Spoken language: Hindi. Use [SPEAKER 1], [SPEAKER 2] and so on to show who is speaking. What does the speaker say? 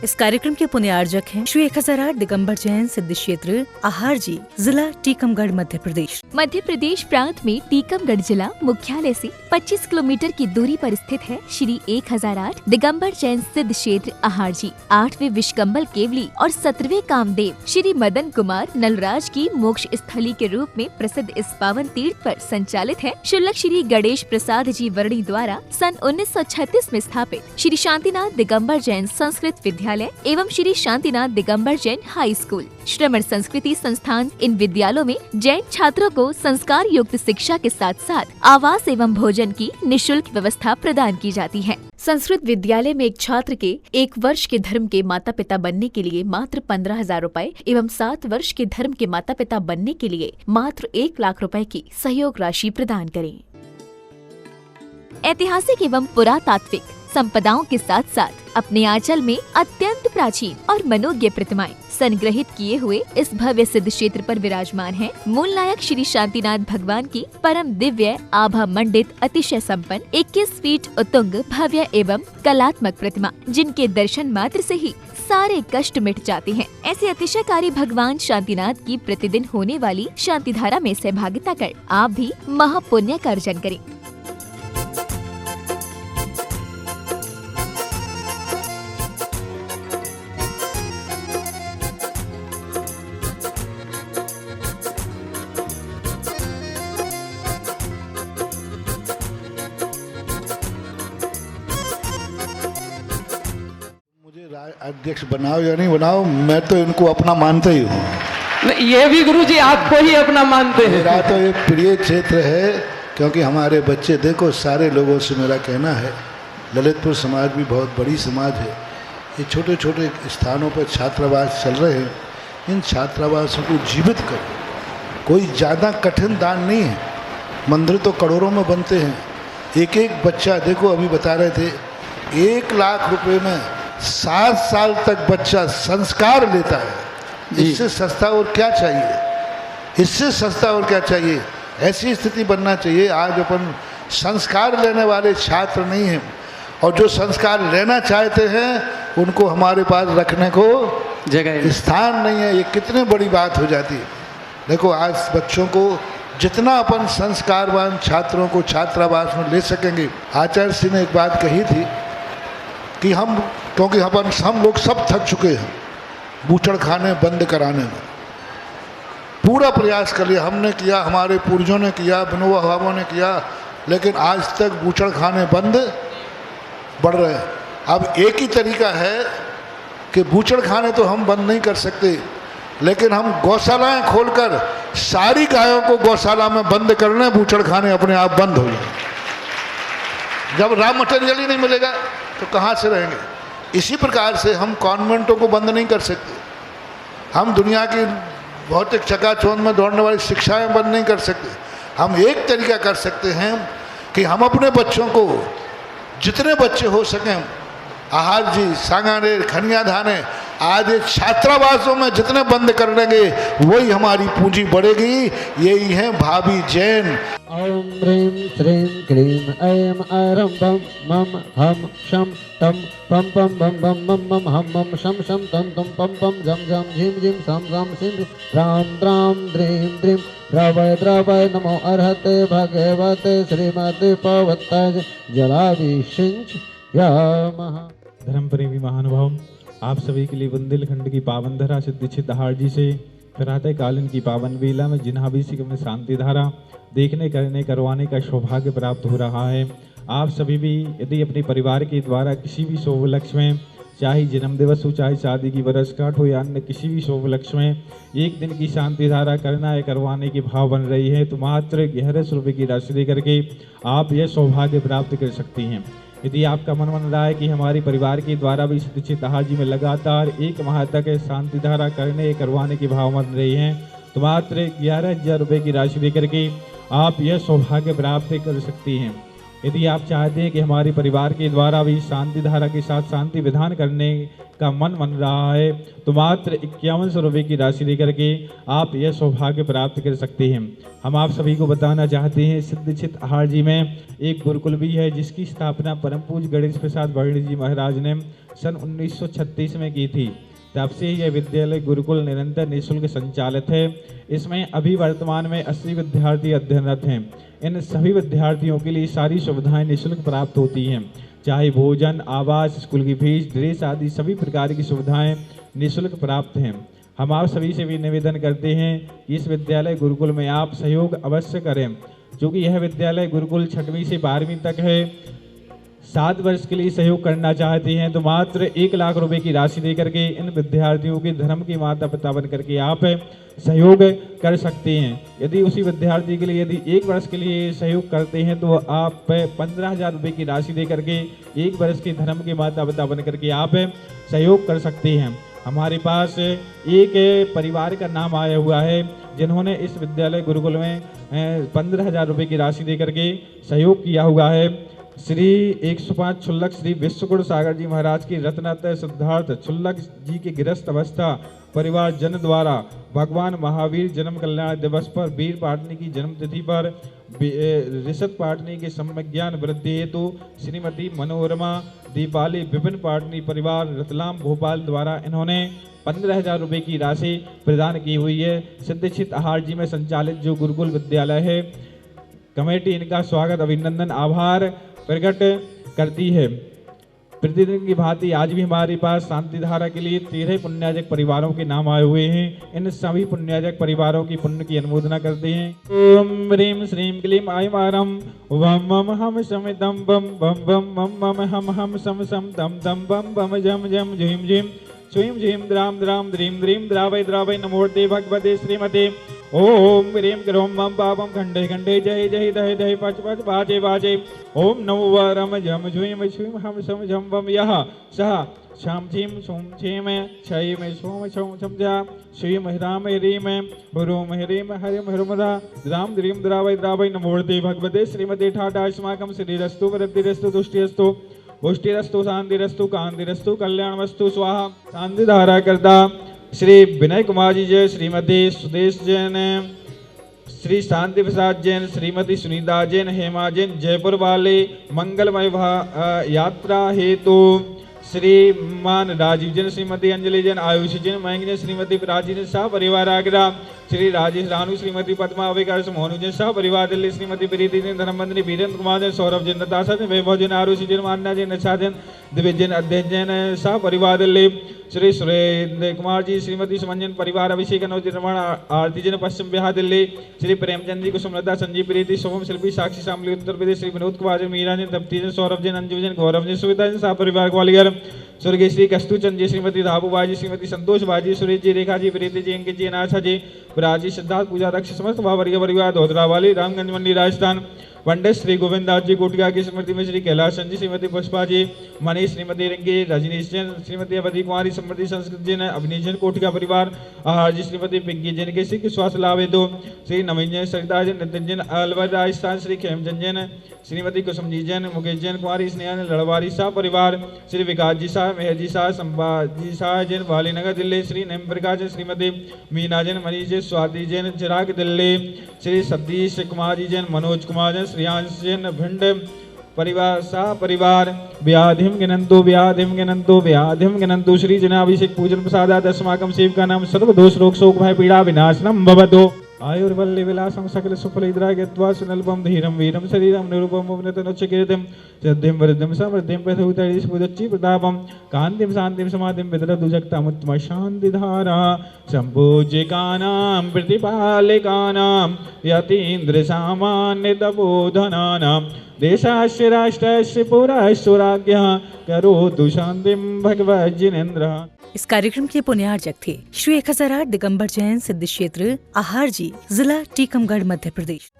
[SPEAKER 1] इस कार्यक्रम के पुण्यार्जक हैं श्री 1008 दिगंबर जैन सिद्ध क्षेत्र आहार जी, जिला टीकमगढ़, मध्य प्रदेश।
[SPEAKER 2] मध्य प्रदेश प्रांत में टीकमगढ़ जिला मुख्यालय से 25 किलोमीटर की दूरी पर स्थित है श्री 1008 दिगंबर जैन सिद्ध क्षेत्र आहार जी। 8वें विश्वकंभल केवली और 17वें कामदेव श्री मदन कुमार नलराज की मोक्ष स्थली के रूप में प्रसिद्ध इस पावन तीर्थ पर संचालित है शुल्लक श्री गणेश प्रसाद जी वर्णी द्वारा सन 1936 में स्थापित श्री शांतिनाथ दिगंबर जैन संस्कृत विद्यालय एवं श्री शांतिनाथ दिगंबर जैन हाई स्कूल श्रमण संस्कृति संस्थान। इन विद्यालयों में जैन छात्रों को संस्कार युक्त शिक्षा के साथ साथ आवास एवं भोजन की निःशुल्क व्यवस्था प्रदान की जाती है। संस्कृत विद्यालय में एक छात्र के 1 वर्ष के धर्म के माता पिता बनने के लिए मात्र 15,000 रूपए एवं 7 वर्ष के धर्म के माता पिता बनने के लिए मात्र 1 लाख रुपए की सहयोग राशि प्रदान करें। ऐतिहासिक एवं पुरातात्विक संपदाओं के साथ साथ अपने आंचल में अत्यंत प्राचीन और मनोज्ञ प्रतिमाएं संग्रहित किए हुए इस भव्य सिद्ध क्षेत्र पर विराजमान है मूल नायक श्री शांतिनाथ भगवान की परम दिव्य आभा मंडित अतिशय संपन्न 21 फीट उतुंग भव्य एवं कलात्मक प्रतिमा, जिनके दर्शन मात्र से ही सारे कष्ट मिट जाते हैं। ऐसे अतिशयकारी भगवान शांतिनाथ की प्रतिदिन होने वाली शांति धारा में सहभागिता कर आप भी महापुण्य का अर्जन करें।
[SPEAKER 3] अध्यक्ष बनाओ या नहीं बनाओ, मैं तो इनको अपना मानता ही हूँ।
[SPEAKER 4] ये भी गुरुजी आपको ही अपना मानते हैं।
[SPEAKER 3] मेरा तो एक प्रिय क्षेत्र है, क्योंकि हमारे बच्चे, देखो सारे लोगों से मेरा कहना है, ललितपुर समाज भी बहुत बड़ी समाज है। ये छोटे छोटे स्थानों पर छात्रावास चल रहे हैं, इन छात्रावासों को जीवित करो। कोई ज़्यादा कठिन दान नहीं है, मंदिर तो करोड़ों में बनते हैं। एक एक बच्चा, देखो अभी बता रहे थे, 1 लाख रुपए में 7 साल तक बच्चा संस्कार लेता है। इससे सस्ता और क्या चाहिए, इससे सस्ता और क्या चाहिए। ऐसी स्थिति बनना चाहिए। आज अपन संस्कार लेने वाले छात्र नहीं हैं, और जो संस्कार लेना चाहते हैं उनको हमारे पास रखने को जगह स्थान नहीं है। ये कितनी बड़ी बात हो जाती है। देखो आज बच्चों को जितना अपन संस्कारवान छात्रों को छात्रावास में ले सकेंगे। आचार्य सिंह ने एक बात कही थी कि क्योंकि हम लोग सब थक चुके हैं बूचड़ खाने बंद कराने में। पूरा प्रयास कर लिया, हमने किया, हमारे पूर्वजों ने किया, विनोबा भावों ने किया, लेकिन आज तक बूचड़ खाने बंद बढ़ रहे हैं। अब एक ही तरीका है कि बूचड़ खाने तो हम बंद नहीं कर सकते, लेकिन हम गौशालाएं खोलकर सारी गायों को गौशाला में बंद करना, बूचड़ खाने अपने आप बंद हो जाए। जब रॉ मटेरियल ही नहीं मिलेगा तो कहाँ से रहेंगे। इसी प्रकार से हम कॉन्वेंटों को बंद नहीं कर सकते, हम दुनिया की भौतिक चकाचौंध में दौड़ने वाली शिक्षाएं बंद नहीं कर सकते। हम एक तरीका कर सकते हैं कि हम अपने बच्चों को, जितने बच्चे हो सकें, आहार जी, सांगानेर, खनिया धाने आदि छात्रावासों में जितने बंद कर देंगे वही हमारी पूंजी बढ़ेगी। यही है भावी जैन।
[SPEAKER 5] ओम ह्रीं श्रीं क्लीं ऐं ऐरं बम मम हम शम तम पम पम बम बम मम मम हम मम शम शम तम तम पम पम जम जम झिम झिम सम सम सिंह राम द्राम द्रीं द्रीं द्रवय द्रवय नमो अर्हते भगवते श्रीमते पवत्ताय जलाभिषिंच यामः।
[SPEAKER 6] धर्म प्रेमी महानुभाव, आप सभी के लिए बुंदेलखंड की पावन धरा सिद्ध क्षेत्र आहार जी से प्रातःकालीन की पावन वेला में जिन्हाभिषेक में शांति धारा देखने करने करवाने का सौभाग्य प्राप्त हो रहा है। आप सभी भी यदि अपने परिवार के द्वारा किसी भी शुभ लक्ष्य में, चाहे जन्म दिवस हो, चाहे शादी की वर्षगांठ हो या अन्य किसी भी शुभ लक्ष्य में 1 दिन की शांति धारा करना या करवाने की भाव बन रही है, तो मात्र 1100 रुपये की राशि दे करके आप यह सौभाग्य प्राप्त कर सकती हैं। यदि आपका मन बन रहा है कि हमारे परिवार के द्वारा भी सिद्ध क्षेत्र आहार जी में लगातार 1 माह तक शांति धारा करने करवाने की भाव बन रही हैं, तो मात्र 11,000 रुपये की राशि लेकर के आप यह सौभाग्य प्राप्त कर सकती हैं। यदि आप चाहते हैं कि हमारे परिवार के द्वारा भी शांति धारा के साथ शांति विधान करने का मन बन रहा है तो मात्र 5100 रुपये की राशि देकर के आप यह सौभाग्य प्राप्त कर सकते हैं। हम आप सभी को बताना चाहते हैं सिद्धक्षित आहार जी में एक गुरुकुल भी है जिसकी स्थापना परम पूज्य गणेश प्रसाद वर्णी जी महाराज ने सन 1936 में की थी। तब से यह विद्यालय गुरुकुल निरंतर निःशुल्क संचालित है। इसमें अभी वर्तमान में 80 विद्यार्थी अध्ययनरत हैं। इन सभी विद्यार्थियों के लिए सारी सुविधाएं निःशुल्क प्राप्त होती हैं, चाहे भोजन, आवास, स्कूल की फीस, ड्रेस आदि सभी प्रकार की सुविधाएं निःशुल्क प्राप्त हैं। हम आप सभी से भी निवेदन करते हैं कि इस विद्यालय गुरुकुल में आप सहयोग अवश्य करें, क्योंकि यह विद्यालय गुरुकुल 6वीं से 12वीं तक है। 7 वर्ष के लिए सहयोग करना चाहते हैं तो मात्र 1 लाख रुपए की राशि देकर के इन विद्यार्थियों के धर्म के माता पिता बन करके आप सहयोग कर सकते हैं। यदि उसी विद्यार्थी के लिए यदि 1 वर्ष के लिए सहयोग करते हैं तो आप 15,000 रुपये की राशि देकर के 1 वर्ष के धर्म के माता पिता बन करके आप सहयोग कर सकते हैं। हमारे पास एक परिवार का नाम आया हुआ है जिन्होंने इस विद्यालय गुरुकुल में 15,000 रुपये की राशि देकर के सहयोग किया हुआ है। श्री 105 छुल्लक श्री विश्वगुरु सागर जी महाराज की रत्नात्रय सिद्धार्थ छुल्लक जी के गृहस्थ अवस्था परिवार जन द्वारा भगवान महावीर जन्म कल्याण दिवस पर वीर पाटनी की जन्मतिथि पर ऋषभ पाटनी के सम्यज्ञान वृद्धि हेतु श्रीमती मनोरमा दीपाली विपिन पाटनी परिवार रतलाम भोपाल द्वारा इन्होंने 15,000 रुपये की राशि प्रदान की हुई है। सिद्धक्षित आहार जी में संचालित जो गुरुकुल विद्यालय है कमेटी इनका स्वागत अभिनंदन आभार प्रकट करती है। प्रतिदिन की भांति आज भी हमारे पास शांति धारा के लिए 13 पुण्याजक परिवारों के नाम आए हुए हैं। इन सभी पुण्याजक परिवारों की पुण्य की अनुमोदना करते हैं। ओम ह्रीम श्रीम क्लीम आयम आरम वम मम हम सम दम बम बम बम मम मम हम सम सम दम दम बम बम जम जम झीम झीम स्वयं झीम द्राम द्राम द्रीम द्रीम द्रावय द्रावय नमोते भगवते श्रीमते ओम ह्रीम क्रोम मम पापम खंडे खंडे जय जय दय दय पच पच बाजे बाजे ओम नमो वरम झम झुम झुम हम सम झम बम यह सह श्याम झीम सोम झीम क्षय में सोम सोम समझा श्रीम ह्राम ह्रीम ह्रूम ह्रीम हरिम ह्रुमदा द्राम द्रीम द्रावय द्रावय नमोते भगवते श्रीमते ठाटा अस्माकं श्रीरस्तु वृद्धिरस्तु तुष्टिरस्तु पुष्टिरस्तु शांतिरस्तु कांतिरस्तु कल्याणमस्तु स्वाहा। शांति धारा करता श्री विनय कुमार जी जय, श्रीमती सुदेश जैन, श्री शांति प्रसाद जैन, श्रीमती सुनीता जैन, हेमा जैन जयपुर वाले मंगलमय यात्रा हेतु श्रीमान राजीव जैन, श्रीमती अंजलि जैन, आयुषी जैन, मयंक जैन, श्रीमती प्राची जैन सह परिवार आगरा, श्री राजेश रानू, श्रीमती पद्मा अविकाश मोहनु जैन सह परिवार दिल्ली, श्रीमती प्रीति जैन, धर्मबंधनी वीरेंद्र कुमार जैन, सौरभ जैन, नताशा जैन, वैभव जैन, आरुषि जैन, मान्या जैन, नशा जैन, दिव्य जैन, अध्ययन जैन सह परिवार दिल्ली, श्री सुरेंद्र कुमार जी, श्रीमती सुमंजन परिवार अभिषेक अनोज रमण आरती जैन पश्चिम बिहार दिल्ली, श्री प्रेमचंद जी, कुसुमलता, संजीव प्रीति, शुभम शिल्पी, साक्षी शामली उत्तर प्रदेश, श्री विनोद कुमार जैन, मीरा जैन, तप्ती जैन, सौरभ जैन, अंजू जैन, गौरव जैन, सुविधा जैन सह परिवार ग्वालियर, स्वर्गीय श्री कस्तूचंद जी, श्रीमती धाबू बाजी, श्रीमती संतोष बाजी, सुरेश जी, रेखा जी, प्रीति जी, अंकित जी, अनाथा जी, विराजी, सिद्धार्थ पूजा दक्ष समस्त भावर्गीय परिवार धोदरा वाली रामगंज मंडी राजस्थान, पंडित श्री गोविंद दास जी कोटिया की स्मृति में श्री कैलाश जी, श्रीमती पुष्पा जी, मनीष, श्रीमती रिंकी, रजनीश जैन, श्रीमती अवधि कुमारी, समृद्धि संस्कृत जैन, अभिनीश जैन कोटिका परिवार आहार जी, श्रीमती पिंकी जैन के श्री स्वास्थ्य लाभ हेतु श्री नवीन जैन, सरिता जैन, नितिन जैन अलवर राजस्थान, श्री खेमचंद जैन, श्रीमती कुसुमजी जैन, मुकेश जैन, कुमारी स्नेहा लड़वारी शाह परिवार, श्री विकास जी शाह, मेहर जी शाह, संभाजी शाह जैन, वालीनगर दिल्ली, श्री नेम प्रकाश जैन, श्रीमती मीना जैन, मनीष जैन, स्वाति जैन, चिराग दिल्ली, श्री सतीश कुमार जी जैन, मनोज कुमार जैन, श्रियांश जैन, भिंड परिवार शाह परिवार व्याधिम गिनंतु व्याधिम गिनंतु व्याधिम गिनंतु श्री जनाभिषेक पूजन प्रसादात अस्माकं सेव का नाम सर्व दोष रोग शोक भय पीड़ा विनाशनम भवतु आयुर्वल्ली विलासं सकल सुफलैद्रा गत्वा सुनल्पं धीरं वीरं शरीरं निरूपं उपनतनुच्चकीर्तिं सिद्धिं वृद्धिं समृद्धिं प्रथुतैः स्फुरच्चि प्रतापं कान्तिं शान्तिं समाधिं विदधतु जगतामुत्तम शान्तिधारा सम्पूज्यकानां प्रतिपालिकानां यतीन्द्र सामान्य तपोधनानां देशास्य राष्ट्रस्य पुरस्य राज्ञः करोतु शान्तिं भगवज्जिनेन्द्रः।
[SPEAKER 1] इस कार्यक्रम के पुण्यार्जक थे श्री 1008 दिगंबर जैन सिद्ध क्षेत्र आहार जी, जिला टीकमगढ़, मध्य प्रदेश।